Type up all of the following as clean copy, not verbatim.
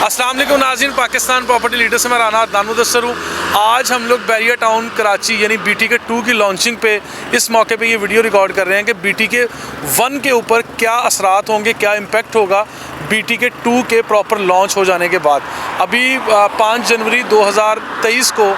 अस्सलाम वालेकुम नाज़रीन, पाकिस्तान प्रॉपर्टी लीडर से मैं राना दानू दस्तर हूँ। आज हम लोग बैरिया टाउन कराची यानी BTK 2 की लॉन्चिंग पे इस मौके पे ये वीडियो रिकॉर्ड कर रहे हैं कि BTK 1 के ऊपर क्या असरात होंगे, क्या इम्पेक्ट होगा BTK 2 के प्रॉपर लॉन्च हो जाने के बाद। अभी 5 जनवरी 2023 को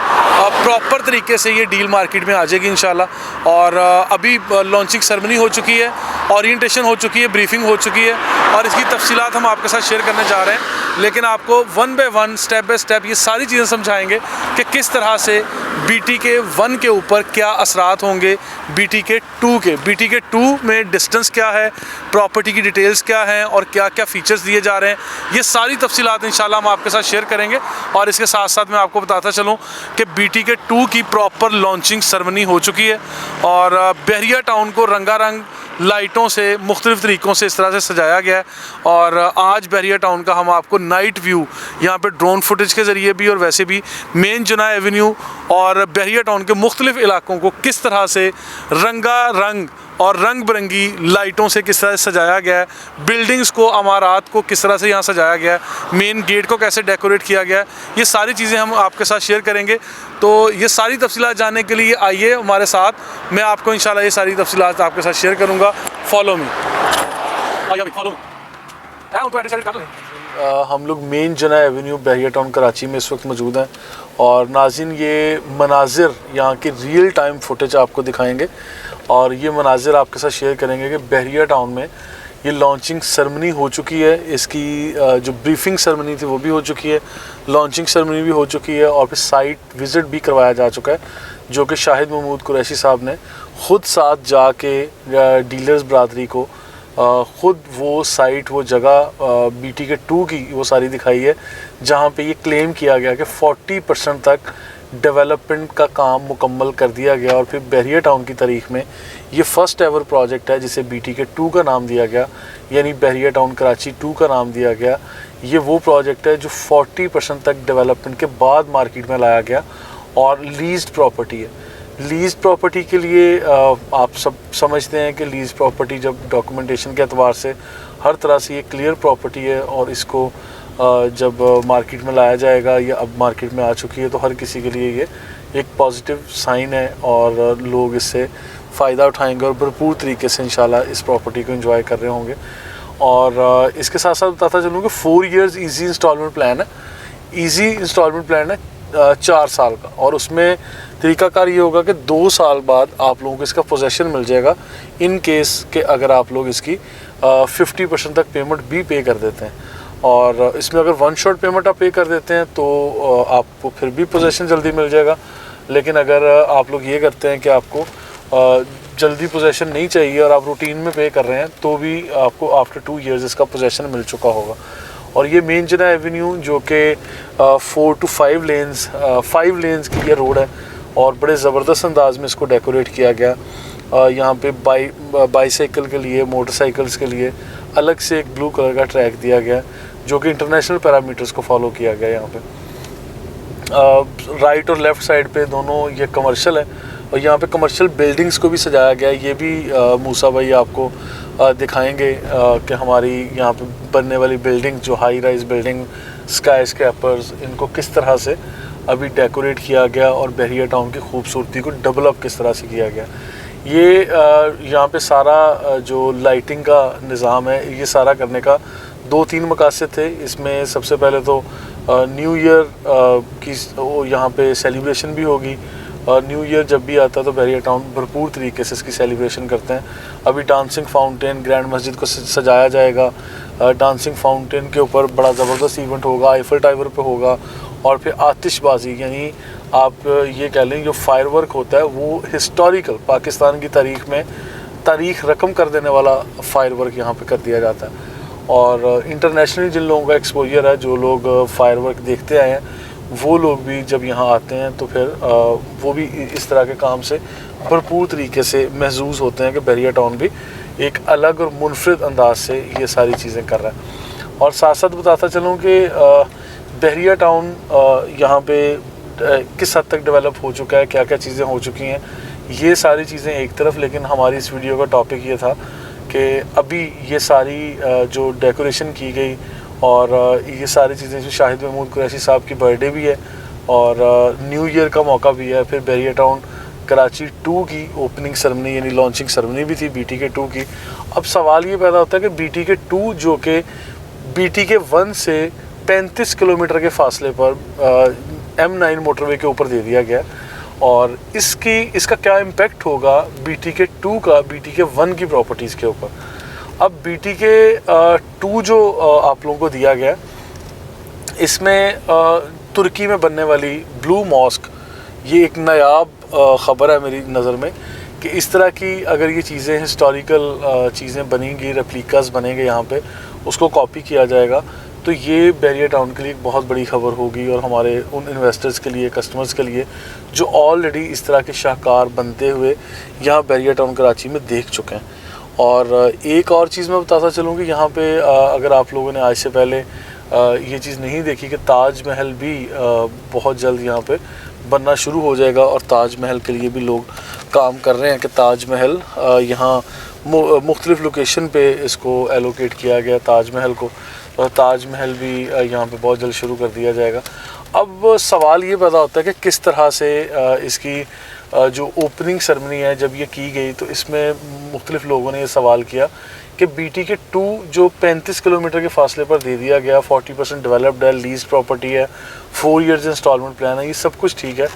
प्रॉपर तरीके से ये डील मार्केट में आ जाएगी इंशाल्लाह। और अभी लॉन्चिंग सेरेमनी हो चुकी है, ओरिएंटेशन हो चुकी है, ब्रीफिंग हो चुकी है और इसकी तफसीलात हम आपके साथ शेयर करने जा रहे हैं। लेकिन आपको one by one, step by step ये सारी चीज़ें समझाएंगे कि किस तरह से BTK 1 के ऊपर क्या असरात होंगे BTK 2 के। BTK 2 में डिस्टेंस क्या है, प्रॉपर्टी की डिटेल्स क्या हैं और क्या क्या फ़ीचर्स दिए जा रहे हैं, ये सारी तफसीलात इंशाल्लाह हम आपके साथ शेयर करेंगे। और इसके साथ साथ मैं आपको बताता चलूँ कि BTK 2 की प्रॉपर लॉन्चिंग सेरेमनी हो चुकी है और बैरिया टाउन को रंगारंग लाइटों से मुख्तलिफ़ तरीक़ों से इस तरह से सजाया गया है। और आज बैरिया टाउन का हम आपको नाइट व्यू यहाँ पे ड्रोन फुटेज के ज़रिए भी और वैसे भी मेन जुना एवेन्यू और बैरिया टाउन के मुख्तलिफ़ इलाकों को किस तरह से रंगारंग और रंग बिरंगी लाइटों से किस तरह से सजाया गया है, बिल्डिंग्स को, अमारात को किस तरह से यहाँ सजाया गया है, मेन गेट को कैसे डेकोरेट किया गया है, ये सारी चीज़ें हम आपके साथ शेयर करेंगे। तो ये सारी तफसीलात जानने के लिए आइए हमारे साथ, मैं आपको इंशाल्लाह ये सारी तफसीलात आपके साथ शेयर करूँगा। Follow me. हम लोग मेन जना एवेन्यू बैरिया टाउन कराची में इस वक्त मौजूद हैं और नाज़रीन ये मनाजिर यहाँ की रियल टाइम फुटेज आपको दिखाएंगे और ये मनाजिर आपके साथ शेयर करेंगे कि बैरिया टाउन में ये लॉन्चिंग सेरेमनी हो चुकी है। इसकी जो ब्रीफिंग सेरेमनी थी वो भी हो चुकी है, लॉन्चिंग सेरेमनी भी हो चुकी है और फिर साइट विज़िट भी करवाया जा चुका है, जो कि शाहिद महमूद कुरैशी साहब ने ख़ुद साथ जाके डीलर्स बरादरी को ख़ुद वो साइट, वो जगह BTK 2 की वो सारी दिखाई है, जहाँ पे ये क्लेम किया गया कि 40% तक डेवलपमेंट का काम मुकम्मल कर दिया गया। और फिर बैरिया टाउन की तारीख़ में ये फ़र्स्ट एवर प्रोजेक्ट है जिसे BTK 2 का नाम दिया गया, यानी बैरिया टाउन कराची 2 का नाम दिया गया। ये वो प्रोजेक्ट है जो 40% तक डेवलपमेंट के बाद मार्केट में लाया गया और लीज्ड प्रॉपर्टी है। लीज़ प्रॉपर्टी के लिए आप सब समझते हैं कि लीज़ प्रॉपर्टी जब डॉक्यूमेंटेशन के अतबार से हर तरह से ये क्लियर प्रॉपर्टी है और इसको जब मार्केट में लाया जाएगा, या अब मार्केट में आ चुकी है, तो हर किसी के लिए ये एक पॉजिटिव साइन है और लोग इससे फ़ायदा उठाएंगे और भरपूर तरीके से इंशाल्लाह इस प्रॉपर्टी को एंजॉय कर रहे होंगे। और इसके साथ साथ बताता चलूँ कि 4 इयर्स ईजी इंस्टॉलमेंट प्लान है। ईजी इंस्टॉलमेंट प्लान है 4 साल का, और उसमें तरीकाकार ये होगा कि 2 साल बाद आप लोगों को इसका पोजेसन मिल जाएगा इन केस के अगर आप लोग इसकी 50% तक पेमेंट भी पे कर देते हैं। और इसमें अगर 1 शॉट पेमेंट आप पे कर देते हैं तो आपको फिर भी पोजेसन जल्दी मिल जाएगा। लेकिन अगर आप लोग ये करते हैं कि आपको जल्दी पोजेसन नहीं चाहिए और आप रूटीन में पे कर रहे हैं, तो भी आपको आफ्टर 2 इयर्स इसका पोजेसन मिल चुका होगा। और ये मेन जना एवेन्यू जो कि 4 to 5 लेन्स 5 लेन्स की ये रोड है और बड़े ज़बरदस्त अंदाज में इसको डेकोरेट किया गया। यहाँ पे बाईसाइकिल के लिए, मोटरसाइकिल्स के लिए अलग से एक ब्लू कलर का ट्रैक दिया गया, जो कि इंटरनेशनल पैरामीटर्स को फॉलो किया गया। यहाँ पे राइट और लेफ़्ट साइड पे दोनों ये कमर्शियल है और यहाँ पे कमर्शियल बिल्डिंग्स को भी सजाया गया है। ये भी मूसा भाई आपको दिखाएंगे कि हमारी यहाँ पे बनने वाली बिल्डिंग, जो high rise building, sky scrapers, इनको किस तरह से अभी डेकोरेट किया गया और बैरिया टाउन की खूबसूरती को डेवलप किस तरह से किया गया। ये यहाँ पे सारा जो लाइटिंग का निज़ाम है, ये सारा करने का 2-3 मकासद थे। इसमें सबसे पहले तो न्यू ईयर की यहाँ पे सेलिब्रेशन भी होगी। न्यू ईयर जब भी आता है तो बैरिया टाउन भरपूर तरीके से इसकी सेलिब्रेशन करते हैं। अभी डांसिंग फाउंटेन ग्रैंड मस्जिद को सजाया जाएगा। डांसिंग फाउंटेन के ऊपर बड़ा ज़बरदस्त इवेंट होगा, आईफल टावर पे होगा। और फिर आतिशबाजी, यानी आप ये कह लें जो फायरवर्क होता है वो हिस्टोरिकल पाकिस्तान की तारीख़ में तारीख़ रकम कर देने वाला फायरवर्क यहाँ पे कर दिया जाता है। और इंटरनेशनली जिन लोगों का एक्सपोजर है, जो लोग फायरवर्क देखते आए हैं, वो लोग भी जब यहाँ आते हैं तो फिर वो भी इस तरह के काम से भरपूर तरीके से महसूस होते हैं कि बैरिया टाउन भी एक अलग और मुनफरिद अंदाज से ये सारी चीज़ें कर रहा है। और साथ साथ बताता चलूँ कि बैरिया टाउन यहाँ पे किस हद तक डेवलप हो चुका है, क्या क्या चीज़ें हो चुकी हैं, ये सारी चीज़ें एक तरफ। लेकिन हमारी इस वीडियो का टॉपिक ये था कि अभी ये सारी जो डेकोरेशन की गई और ये सारी चीज़ें, जो शाहिद महमूद कुरैशी साहब की बर्थडे भी है और न्यू ईयर का मौका भी है। फिर बहरिया टाउन कराची 2 की ओपनिंग सेरेमनी यानी लॉन्चिंग सेरेमनी भी थी BTK 2 की। अब सवाल ये पैदा होता है कि BTK 2 जो कि BTK 1 से 35 किलोमीटर के फासले पर M9 मोटरवे के ऊपर दे दिया गया, और इसका क्या इम्पेक्ट होगा BTK 2 का BTK 1 की प्रॉपर्टीज़ के ऊपर। अब BTK 2 जो आप लोगों को दिया गया, इसमें तुर्की में बनने वाली ब्लू मॉस्क, ये एक नायाब ख़बर है मेरी नज़र में कि इस तरह की अगर ये चीज़ें हिस्टोरिकल चीज़ें बनेंगी, रेप्लिकास बनेंगे यहाँ पे, उसको कॉपी किया जाएगा, तो ये बहरिया टाउन के लिए एक बहुत बड़ी खबर होगी और हमारे उन इन्वेस्टर्स के लिए, कस्टमर्स के लिए जो ऑलरेडी इस तरह के शाहकार बनते हुए यहाँ बहरिया टाउन कराची में देख चुके हैं। और एक और चीज़ मैं बताता चलूँ कि यहाँ पे अगर आप लोगों ने आज से पहले ये चीज़ नहीं देखी कि ताज महल भी बहुत जल्द यहाँ पे बनना शुरू हो जाएगा, और ताज महल के लिए भी लोग काम कर रहे हैं कि ताज महल यहाँ मुख्तलिफ़ लोकेशन पे इसको एलोकेट किया गया ताज महल को, और ताज महल भी यहाँ पे बहुत जल्द शुरू कर दिया जाएगा। अब सवाल ये पैदा होता है कि किस तरह से इसकी जो ओपनिंग सेरेमनी है जब ये की गई, तो इसमें मुख्तलिफ़ लोगों ने ये सवाल किया कि BTK 2 जो 35 किलोमीटर के फासले पर दे दिया गया, 40% डेवलप्ड है, लीज प्रॉपर्टी है, 4 इयर्स इंस्टॉलमेंट प्लान है, ये सब कुछ ठीक है,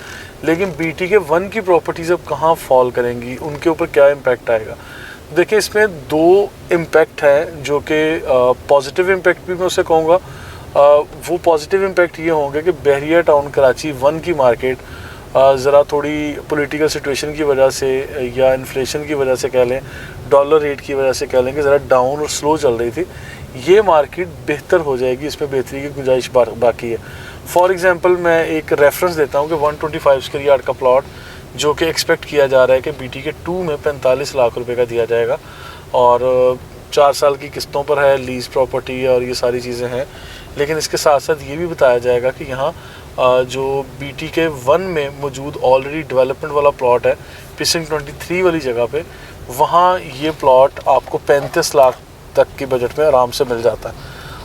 लेकिन BTK 1 की प्रॉपर्टीज़ अब कहाँ फॉल करेंगी, उनके ऊपर क्या इम्पैक्ट आएगा। देखिए, इसमें 2 इम्पैक्ट हैं जो कि पॉजिटिव इम्पैक्ट भी मैं उसे कहूँगा। वो पॉजिटिव इम्पैक्ट ये होंगे कि बहरिया टाउन कराची 1 की मार्केट ज़रा थोड़ी पॉलिटिकल सिचुएशन की वजह से या इन्फ्लेशन की वजह से कह लें, डॉलर रेट की वजह से कह लें कि ज़रा डाउन और स्लो चल रही थी, ये मार्केट बेहतर हो जाएगी, इसमें बेहतरी की गुंजाइश बाकी है। फॉर एग्ज़ाम्पल मैं एक रेफरेंस देता हूँ कि 125 स्क्वायर यार्ड का प्लॉट जो कि एक्सपेक्ट किया जा रहा है कि BTK 2 में 45 लाख रुपए का दिया जाएगा, और 4 साल की किस्तों पर है, लीज प्रॉपर्टी है और ये सारी चीज़ें हैं। लेकिन इसके साथ साथ ये भी बताया जाएगा कि यहाँ जो BTK 1 में मौजूद ऑलरेडी डेवलपमेंट वाला प्लॉट है प्रीसिंक्ट 23 वाली जगह पे, वहाँ ये प्लॉट आपको 35 लाख तक के बजट में आराम से मिल जाता है।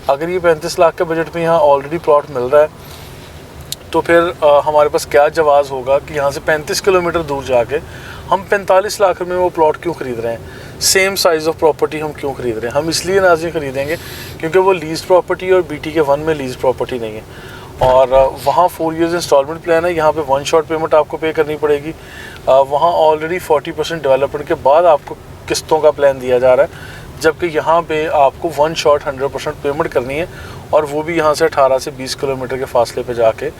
अगर ये 35 लाख के बजट में यहाँ ऑलरेडी प्लॉट मिल रहा है, तो फिर हमारे पास क्या जवाज़ होगा कि यहाँ से 35 किलोमीटर दूर जाके हम 45 लाख में वो प्लॉट क्यों ख़रीद रहे हैं, सेम साइज़ ऑफ प्रॉपर्टी हम क्यों ख़रीद रहे हैं। हम इसलिए नाज़रीन ख़रीदेंगे क्योंकि वो लीज़ प्रॉपर्टी और BTK 1 में लीज़ प्रॉपर्टी नहीं है, और वहाँ 4 इयर्स इंस्टॉलमेंट प्लान है, यहाँ पे 1 शॉट पेमेंट आपको पे करनी पड़ेगी। वहाँ ऑलरेडी 40% डेवलपमेंट के बाद आपको किस्तों का प्लान दिया जा रहा है, जबकि यहाँ पे आपको 1 शॉट 100% पेमेंट करनी है, और वो भी यहाँ से 18 से 20 किलोमीटर के फासले पे जाके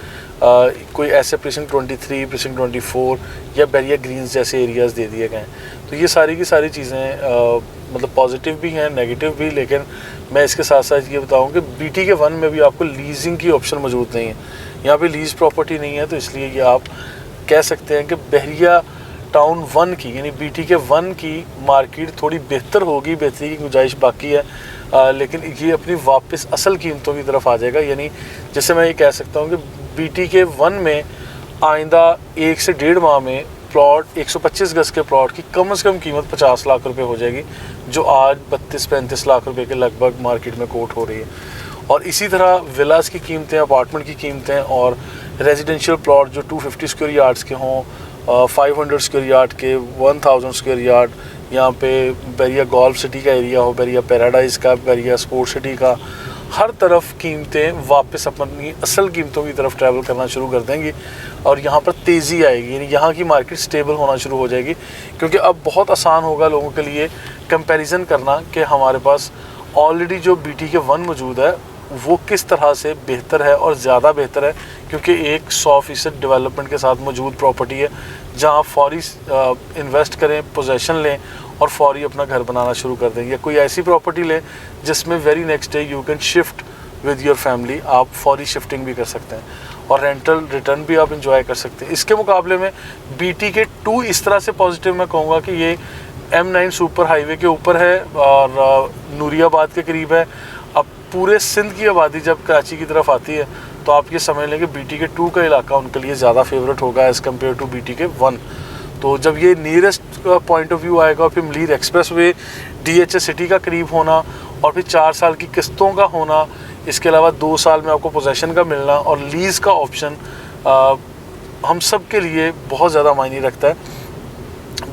कोई ऐसे प्रीसिंक्ट 23, प्रीसिंक्ट 24 या बहरिया ग्रीन्स जैसे एरियाज़ दे दिए गए हैं। तो ये सारी की सारी चीज़ें मतलब पॉजिटिव भी हैं, नेगेटिव भी, लेकिन मैं इसके साथ साथ ये बताऊँ कि BTK 1 में भी आपको लीजिंग की ऑप्शन मौजूद नहीं है, यहाँ पे लीज़ प्रॉपर्टी नहीं है, तो इसलिए ये आप कह सकते हैं कि बहरिया टाउन 1 की यानी BTK 1 की मार्केट थोड़ी बेहतर होगी, बेहतरी की गुंजाइश बाकी है, लेकिन ये अपनी वापस असल कीमतों की तरफ आ जाएगा। यानी जैसे मैं ये कह सकता हूँ कि BTK 1 में आइंदा 1 से 1.5 माह में प्लॉट 125 गज के प्लॉट की कम से कम कीमत 50 लाख रुपए हो जाएगी, जो आज 32-35 लाख रुपए के लगभग मार्केट में कोट हो रही है। और इसी तरह विलास की कीमतें, अपार्टमेंट की कीमतें और रेजिडेंशियल प्लॉट जो 250 स्क्वायर यार्ड्स के हों, 500 स्क्वायर यार्ड के, 1000 स्क्वायर यार्ड, यहाँ पे बहरिया गोल्फ सिटी का एरिया हो, बहरिया पैराडाइज़ का, बहरिया स्पोर्ट सिटी का, हर तरफ कीमतें वापस अपनी असल कीमतों की तरफ ट्रैवल करना शुरू कर देंगी, और यहाँ पर तेज़ी आएगी, यानी यहाँ की मार्केट स्टेबल होना शुरू हो जाएगी। क्योंकि अब बहुत आसान होगा लोगों के लिए कंपैरिजन करना कि हमारे पास ऑलरेडी जो BTK 1 मौजूद है वो किस तरह से बेहतर है और ज़्यादा बेहतर है, क्योंकि एक 100% डेवलपमेंट के साथ मौजूद प्रॉपर्टी है, जहाँ आप फौरी इन्वेस्ट करें, पोजेसन लें और फौरी अपना घर बनाना शुरू कर दें, या कोई ऐसी प्रॉपर्टी लें जिसमें very next day you can shift with your family, आप फौरी शिफ्टिंग भी कर सकते हैं और रेंटल रिटर्न भी आप इंजॉय कर सकते हैं। इसके मुकाबले में BTK 2 इस तरह से पॉजिटिव मैं कहूँगा कि ये M9 सुपर हाईवे के ऊपर है और नूरियाबाद के करीब है। अब पूरे सिंध की आबादी जब कराची की तरफ आती है तो आप ये समझ लें कि BTK 2 का इलाका उनके लिए ज़्यादा फेवरेट होगा एज़ कम्पेयर टू BTK 1। तो जब ये नियरेस्ट पॉइंट ऑफ व्यू आएगा, फिर Malir express way, DHA city का करीब होना और फिर 4 साल की किस्तों का होना, इसके अलावा 2 साल में आपको पोजेसन का मिलना और लीज़ का ऑप्शन हम सब के लिए बहुत ज़्यादा मायने रखता है।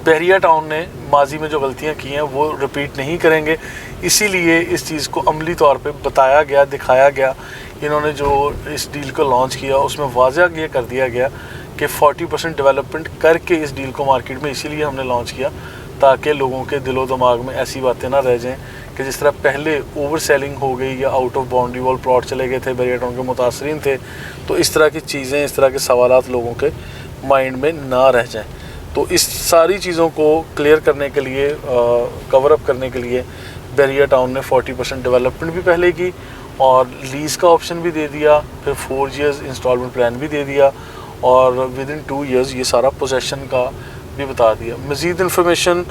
बहरिया टाउन ने माजी में जो गलतियां की हैं वो रिपीट नहीं करेंगे, इसीलिए इस चीज़ को अमली तौर पे बताया गया, दिखाया गया। इन्होंने जो इस डील को लॉन्च किया उसमें वाज़ह ये कर दिया गया कि 40% डेवलपमेंट करके इस डील को मार्केट में इसीलिए हमने लॉन्च किया ताकि लोगों के दिलो दिमाग में ऐसी बातें ना रह जाएं कि जिस तरह पहले ओवर सेलिंग हो गई या out of boundary wall plot चले गए थे, बहरिया टाउन के मुतासरीन थे। तो इस तरह की चीज़ें, इस तरह के सवालात लोगों के माइंड में ना रह जाएं। तो इस सारी चीज़ों को क्लियर करने के लिए, कवर अप करने के लिए बहरिया टाउन ने 40% डेवलपमेंट भी पहले की और लीज़ का ऑप्शन भी दे दिया, फिर 4 years इंस्टॉलमेंट प्लान भी दे दिया और विद इन 2 years ये सारा पोजेसन का भी बता दिया। मज़ीद इन्फॉर्मेशन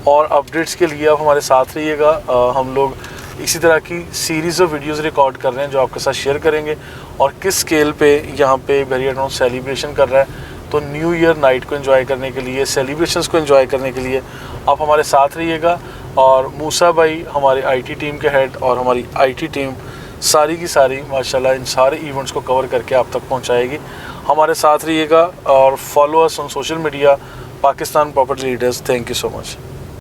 और अपडेट्स के लिए आप हमारे साथ रहिएगा। हम लोग इसी तरह की सीरीज़ ऑफ वीडियोस रिकॉर्ड कर रहे हैं जो आपके साथ शेयर करेंगे और किस स्केल पे यहाँ पे बहरिया टाउन सेलिब्रेशन कर रहा है। तो न्यू ईयर नाइट को एंजॉय करने के लिए, सेलिब्रेशंस को एंजॉय करने के लिए आप हमारे साथ रहिएगा। और मूसा भाई हमारे आईटी टीम के हेड और हमारी आईटी टीम सारी की सारी माशाल्लाह इन सारे इवेंट्स को कवर करके आप तक पहुंचाएगी। हमारे साथ रहिएगा और follow us on social media, Pakistan property leaders. Thank you so much.